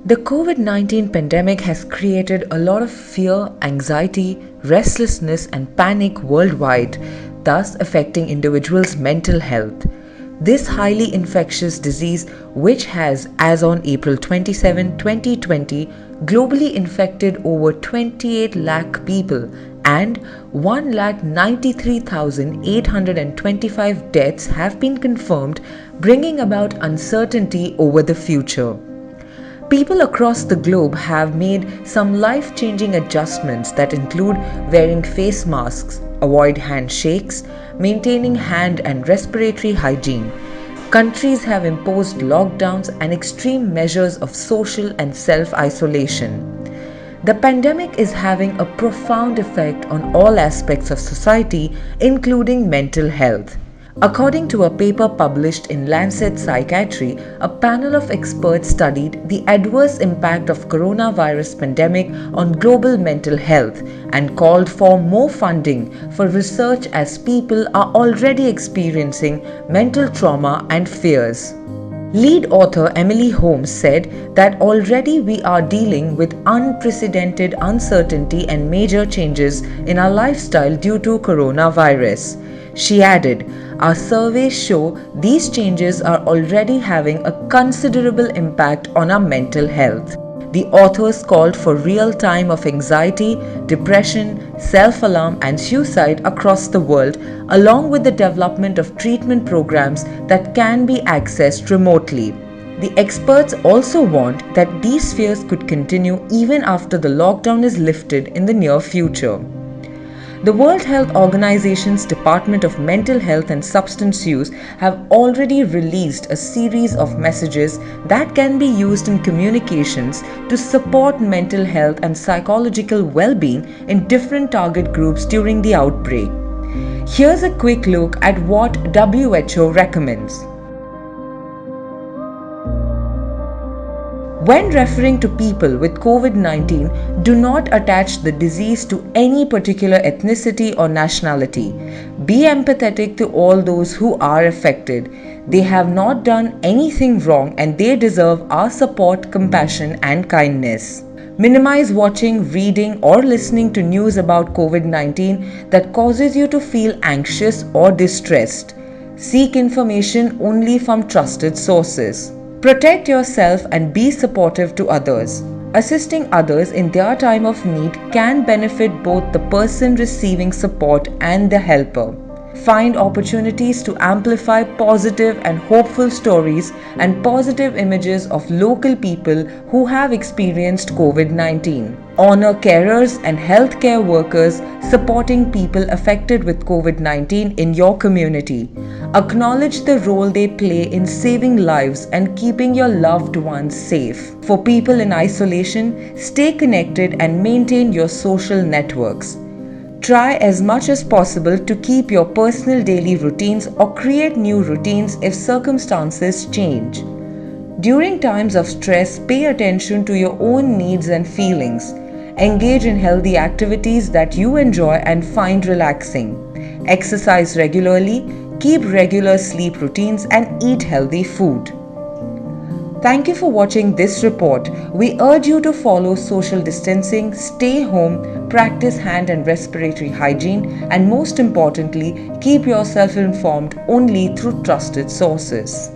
The COVID 19 pandemic has created a lot of fear, anxiety, restlessness, and panic worldwide, thus affecting individuals' mental health. This highly infectious disease, which has, as on April 27, 2020, globally infected over 28 lakh people and 1,93,825 deaths have been confirmed, bringing about uncertainty over the future. People across the globe have made some life-changing adjustments that include wearing face masks, avoid handshakes, maintaining hand and respiratory hygiene. Countries have imposed lockdowns and extreme measures of social and self-isolation. The pandemic is having a profound effect on all aspects of society, including mental health. According to a paper published in Lancet Psychiatry, a panel of experts studied the adverse impact of coronavirus pandemic on global mental health and called for more funding for research as people are already experiencing mental trauma and fears. Lead author Emily Holmes said that already we are dealing with unprecedented uncertainty and major changes in our lifestyle due to coronavirus. She added, "Our surveys show these changes are already having a considerable impact on our mental health." The authors called for real time of anxiety, depression, self-alarm and suicide across the world, along with the development of treatment programs that can be accessed remotely. The experts also warned that these fears could continue even after the lockdown is lifted in the near future. The World Health Organization's Department of Mental Health and Substance Use have already released a series of messages that can be used in communications to support mental health and psychological well-being in different target groups during the outbreak. Here's a quick look at what WHO recommends. When referring to people with COVID-19, do not attach the disease to any particular ethnicity or nationality. Be empathetic to all those who are affected. They have not done anything wrong and they deserve our support, compassion, and kindness. Minimize watching, reading, or listening to news about COVID-19 that causes you to feel anxious or distressed. Seek information only from trusted sources. Protect yourself and be supportive to others. Assisting others in their time of need can benefit both the person receiving support and the helper. Find opportunities to amplify positive and hopeful stories and positive images of local people who have experienced COVID-19. Honor carers and healthcare workers supporting people affected with COVID-19 in your community. Acknowledge the role they play in saving lives and keeping your loved ones safe. For people in isolation, stay connected and maintain your social networks. Try as much as possible to keep your personal daily routines or create new routines if circumstances change. During times of stress, pay attention to your own needs and feelings. Engage in healthy activities that you enjoy and find relaxing. Exercise regularly, keep regular sleep routines, and eat healthy food. Thank you for watching this report. We urge you to follow social distancing, stay home, practice hand and respiratory hygiene, and most importantly, keep yourself informed only through trusted sources.